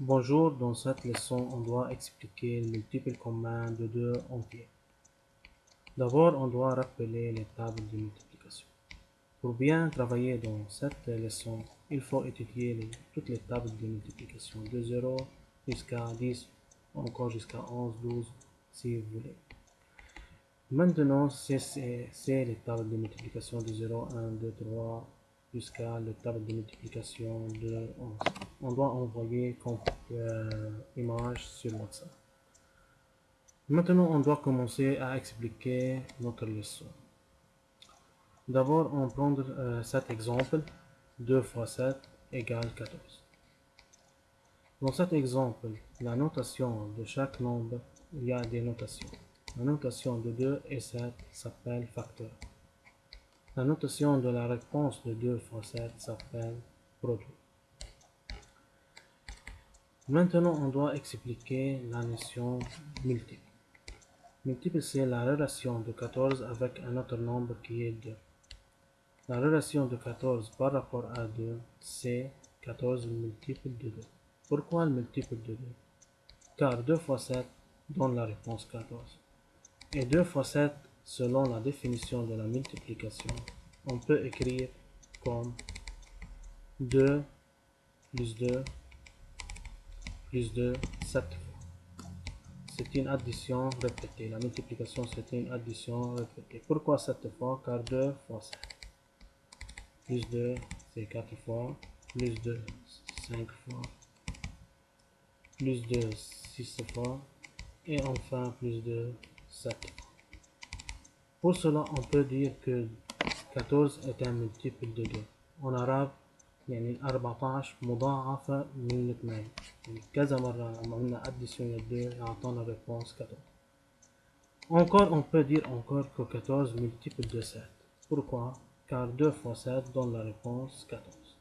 Bonjour, dans cette leçon, on doit expliquer le multiple commun de deux entiers. D'abord, on doit rappeler les tables de multiplication. Pour bien travailler dans cette leçon, il faut étudier toutes les tables de multiplication de 0 jusqu'à 10, encore jusqu'à 11, 12, si vous voulez. Maintenant, c'est les tables de multiplication de 0, 1, 2, 3, jusqu'à la table de multiplication de 11. On doit envoyer comme image sur WhatsApp. Maintenant, on doit commencer à expliquer notre leçon. D'abord, on prend cet exemple, 2 fois 7 égale 14. Dans cet exemple, la notation de chaque nombre, il y a des notations. La notation de 2 et 7 s'appelle facteur. La notation de la réponse de 2 fois 7 s'appelle produit. Maintenant, on doit expliquer la notion multiple. Multiple, c'est la relation de 14 avec un autre nombre qui est 2. La relation de 14 par rapport à 2, c'est 14 multiple de 2. Pourquoi le multiple de 2? Car 2 fois 7 donne la réponse 14. Et 2 fois 7, selon la définition de la multiplication, on peut écrire comme 2 plus 2 plus 2, 7 fois. C'est une addition répétée. La multiplication, c'est une addition répétée. Pourquoi 7 fois? Car 2 fois 7. Plus 2, c'est 4 fois. Plus 2, 5 fois. Plus 2, 6 fois. Et enfin, plus 2, 7 fois. Pour cela, on peut dire que 14 est un multiple de 2. En arabe, يعني 14 مضاعفة من 2. يعني كذا مرة لما عملنا addition لل2 يعطينا réponse 14. Encore, on peut dire encore que 14 multiple de 7. Pourquoi? Car 2 fois 7 donne la réponse 14.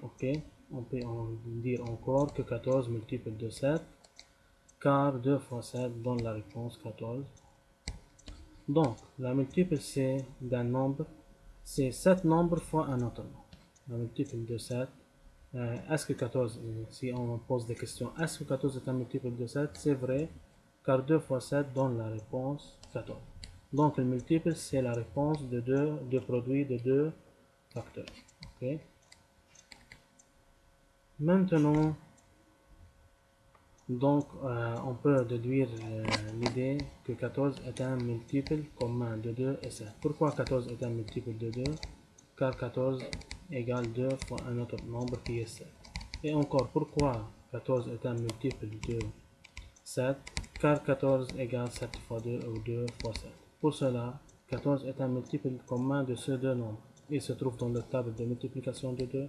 Ok? On peut dire encore que 14 multiple de 7. Car 2 fois 7 donne la réponse 14. Donc, la multiple c'est d'un nombre. C'est 7 nombres fois un autre nombre. La multiple de 7. Est-ce que 14, si on pose des questions, est-ce que 14 est un multiple de 7? C'est vrai, car 2 fois 7 donne la réponse 14. Donc le multiple, c'est la réponse de deux produits de deux facteurs. Okay? Maintenant, donc, on peut déduire l'idée que 14 est un multiple commun de 2 et 7. Pourquoi 14 est un multiple de 2? Car 14 égale 2 fois un autre nombre qui est 7. Et encore, pourquoi 14 est un multiple de 7? Car 14 égale 7 fois 2 ou 2 fois 7. Pour cela, 14 est un multiple commun de ces deux nombres. Il se trouve dans la table de multiplication de 2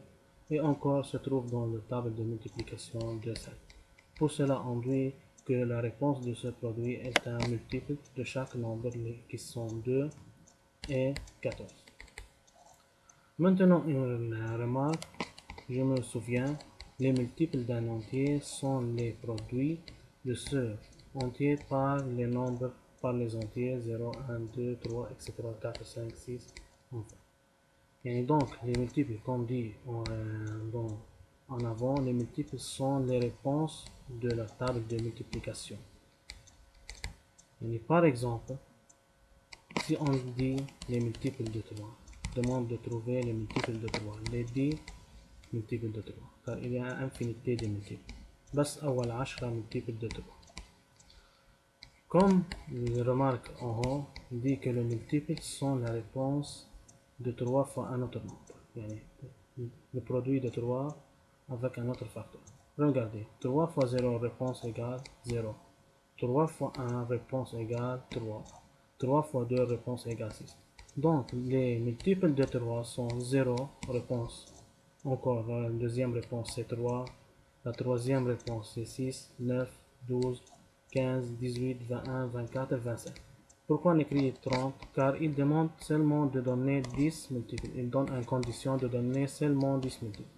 et encore se trouve dans la table de multiplication de 7. Pour cela, on dit que la réponse de ce produit est un multiple de chaque nombre qui sont 2 et 14. Maintenant, une remarque, je me souviens, les multiples d'un entier sont les produits de ce entier par les nombres, par les entiers 0, 1, 2, 3, etc., 4, 5, 6, enfin. Et donc, les multiples, comme dit en avant, les multiples sont les réponses de la table de multiplication. Et par exemple, si on dit les multiples de 3, demande de trouver les multiples de 3, les 10 multiples de 3, car il y a infinité de multiples. بس أول 10 multiples de 3. Comme le remarque en haut, dit que les multiples sont la réponse de 3 fois un autre nombre. Yani, le produit de 3 avec un autre facteur. Regardez, 3 fois 0 réponse égale 0. 3 fois 1 réponse égale 3. 3 fois 2 réponse égale 6. Donc, les multiples de 3 sont 0 réponse. Encore, la deuxième réponse c'est 3. La troisième réponse c'est 6, 9, 12, 15, 18, 21, 24 et 25. Pourquoi on écrit 30? Car il demande seulement de donner 10 multiples. Il donne une condition de donner seulement 10 multiples.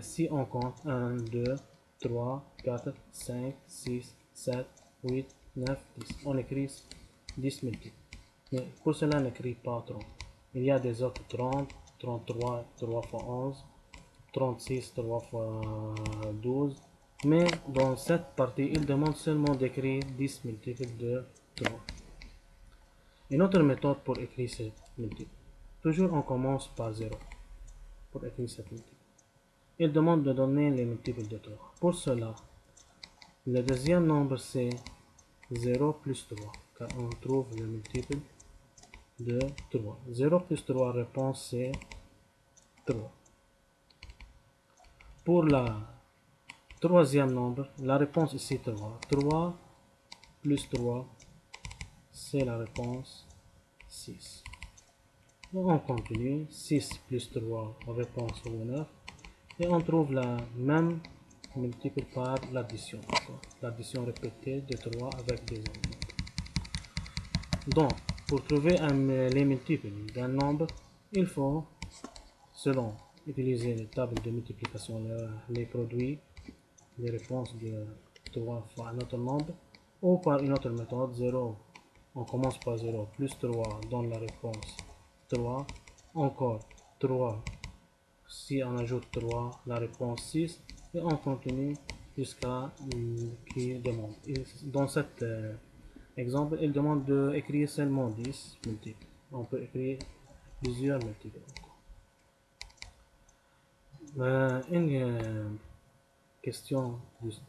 Si on compte 1, 2, 3, 4, 5, 6, 7, 8, 9, 10. On écrit 10 multiples. Mais pour cela, on n'écrit pas 30. Il y a des autres 30, 33, 3 fois 11, 36, 3 fois 12. Mais dans cette partie, il demande seulement d'écrire 10 multiples de 3. Une autre méthode pour écrire ces multiples. Toujours on commence par 0 pour écrire cette multiple. Il demande de donner les multiples de 3. Pour cela, le deuxième nombre c'est 0 plus 3, car on trouve le multiple de 3. 0 plus 3, réponse c'est 3. Pour la troisième nombre, la réponse ici 3. 3 plus 3, c'est la réponse 6. On continue. 6 plus 3, réponse 9. Et on trouve la même multiple par l'addition. L'addition répétée de 3 avec des éléments. Donc, pour trouver les multiples d'un nombre, il faut, selon utiliser les tables de multiplication, les produits, les réponses de 3 fois un autre nombre, ou par une autre méthode, 0. On commence par 0 plus 3 donne la réponse 3. Encore 3. Si on ajoute 3, la réponse 6. Et on continue jusqu'à qui demande. Dans cet exemple, il demande d'écrire seulement 10 multiples. On peut écrire plusieurs multiples. Une question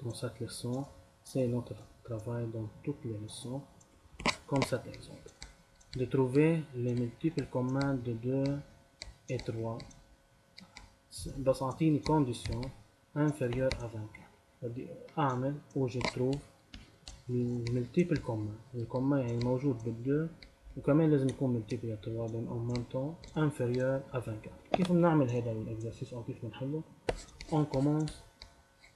dans cette leçon, c'est notre travail dans toutes les leçons, comme cet exemple. De trouver les multiples communs de 2 et 3 بس أعطيني condition inférieure à 24. بدي أعمل أوجد trouve الملتيبل كومن. الكومن يعني موجود بال2 وكمان لازم يكون ملتيبل يا 3 donc en même temps inférieur à 24. كيف بنعمل هذا الإكزرسيس أو كيف بنحله؟ On commence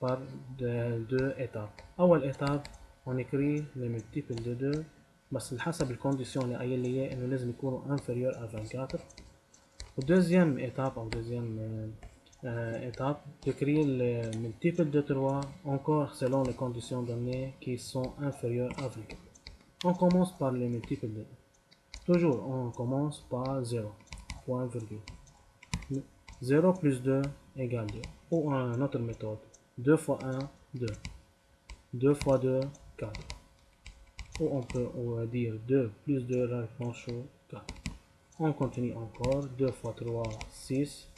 par deux étapes. أول étape on écrit les multiples de 2 بس حسب الكونديسيون اللي قايل لي إياه إنه لازم يكونوا inférieur à 24. Deuxième étape, ou deuxième étape, de créer le multiple de 3, encore selon les conditions données qui sont inférieures à 24. On commence par les multiples de 2. Toujours, on commence par 0, point virgule. 0 plus 2 égale 2. Ou une autre méthode, 2 fois 1, 2. 2 fois 2, 4. Ou on peut dire 2 plus 2, la réponse 4. On continue encore, 2 fois 3, 6,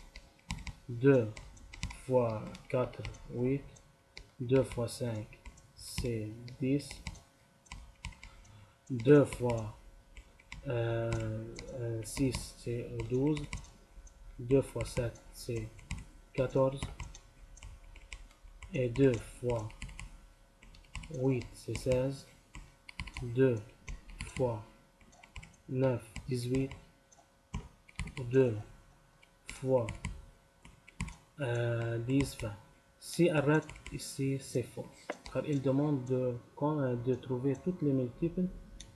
2 fois 4, 8, 2 fois 5, c'est 10, 2 fois 6, c'est 12, 2 fois 7, c'est 14, et 2 fois 8, c'est 16, 2 fois 9, 18, 2 fois 10, 20. Si arrête ici, c'est faux, car il demande de trouver toutes les multiples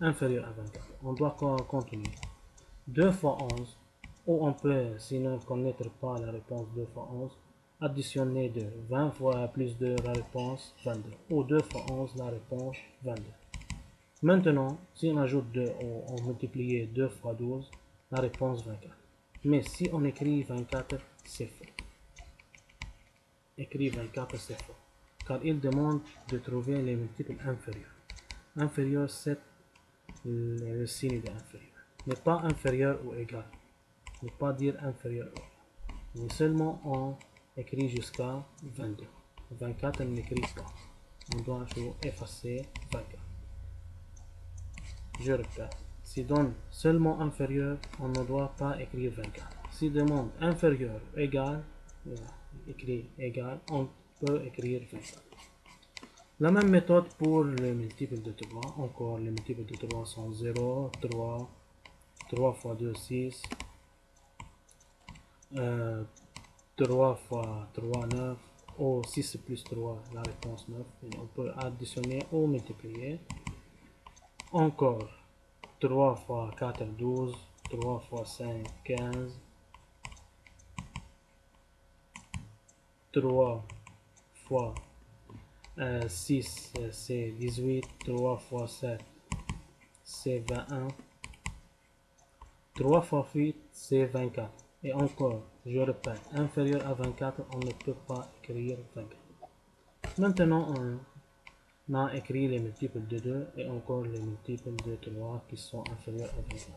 inférieures à 24. On doit continuer. 2 fois 11, ou on peut, sinon ne connaître pas la réponse 2 fois 11, additionner 2. 20 fois plus 2, la réponse 22. Ou 2 fois 11, la réponse 22. Maintenant, si on ajoute 2 ou on multiplie 2 fois 12, la réponse 24. Mais si on écrit 24, c'est faux. Écrit 24, c'est faux, car il demande de trouver les multiples inférieurs. Inférieur, c'est le signe de inférieur. Mais pas inférieur ou égal. Ne pas dire inférieur ou égal. Mais seulement on écrit jusqu'à 22. 24, on n'écrit pas. On doit effacer 24. Je répète. Si donne seulement inférieur, on ne doit pas écrire 24. Si demande inférieur ou égal, écrit égal, on peut écrire 24. La même méthode pour les multiples de 3. Encore, les multiples de 3 sont 0, 3, 3 fois 2, 6, 3 fois 3, 9, ou 6 plus 3, la réponse 9. Et on peut additionner ou multiplier. Encore, 3 fois 4, 12, 3 fois 5, 15, 3 fois 6, c'est 18, 3 fois 7, c'est 21, 3 fois 8, c'est 24. Et encore, je répète, inférieur à 24, on ne peut pas écrire 24. Maintenant, on a écrit les multiples de 2 et encore les multiples de 3 qui sont inférieurs à 24.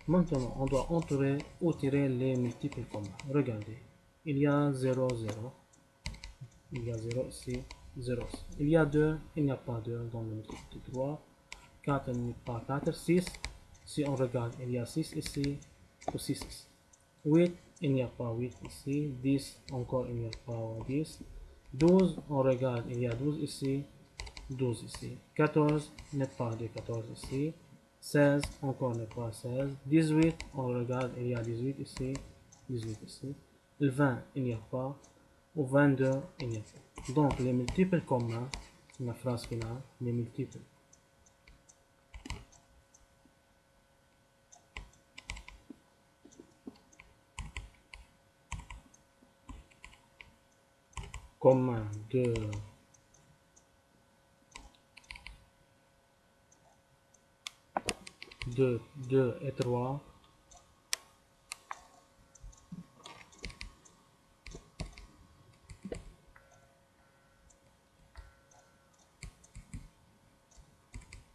Maintenant, on doit entrer ou tirer les multiples communs. Regardez, il y a 0, 0. Il y a 0 ici, 0 ici. Il y a 2, il n'y a pas 2 dans le multiple de 3. 4, il n'y a pas 4. 6, si on regarde, il y a 6 ici ou 6 ici. 8, il n'y a pas 8 ici. 10, encore il n'y a pas 10. 12, on regarde, il y a 12 ici, 12 ici. 14, n'est pas de 14 ici. 16, encore n'est pas 16. 18, on regarde, il y a 18 ici, 18 ici. Le 20, il n'y a pas. Ou 22, il n'y a pas. Donc, les multiples communs, la phrase finale, les multiples communs de 2 et 3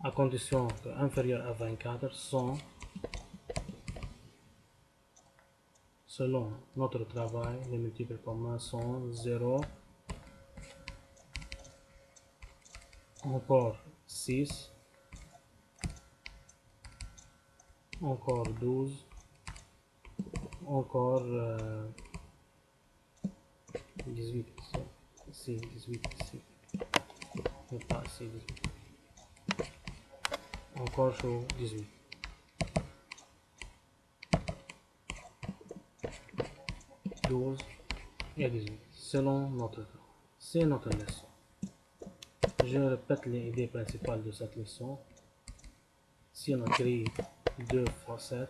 à condition que inférieur à 24 sont, selon notre travail, les multiples communs sont 0, encore 6, encore 12, encore 18 ici, 18 ici, mais pas ici, 18. Encore sur 18. 12 et 18, selon notre cas. C'est notre leçon. Je répète les idées principales de cette leçon. Si on écrit 2 fois 7,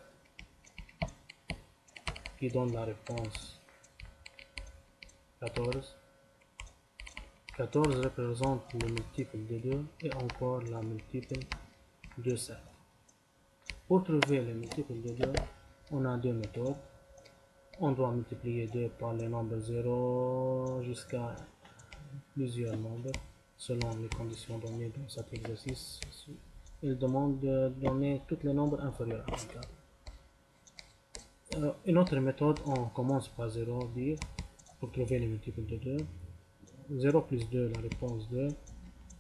qui donne la réponse 14. 14 représente le multiple de 2 et encore la multiple de 7. Pour trouver le multiple de 2, on a deux méthodes. On doit multiplier 2 par les nombres 0 jusqu'à plusieurs nombres selon les conditions données dans cet exercice. Il demande de donner tous les nombres inférieurs à 24. Une autre méthode, on commence par 0, dire, pour trouver les multiples de 2. 0 plus 2, la réponse 2.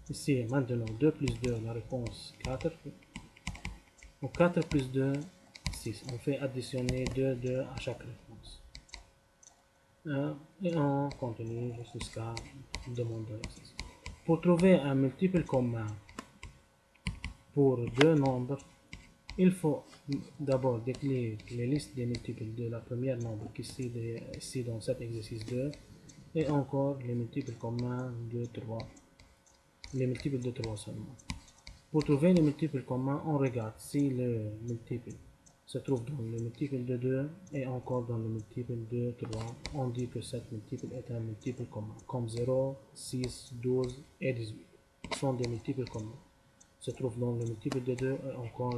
Ici, maintenant, 2 plus 2, la réponse 4. Donc 4 plus 2, 6. On fait additionner 2, 2 à chaque réponse. Et on continue jusqu'à demander l'exercice. Pour trouver un multiple commun pour deux nombres, il faut d'abord décliner les listes des multiples de la première nombre qui est ici dans cet exercice 2 et encore les multiples communs de 3. Les multiples de 3 seulement. Pour trouver les multiples communs, on regarde si le multiple se trouve dans le multiple de 2 et encore dans le multiple de 3. On dit que cet multiple est un multiple commun, comme 0, 6, 12 et 18 sont des multiples communs. Se trouve dans le multiple de 2 et encore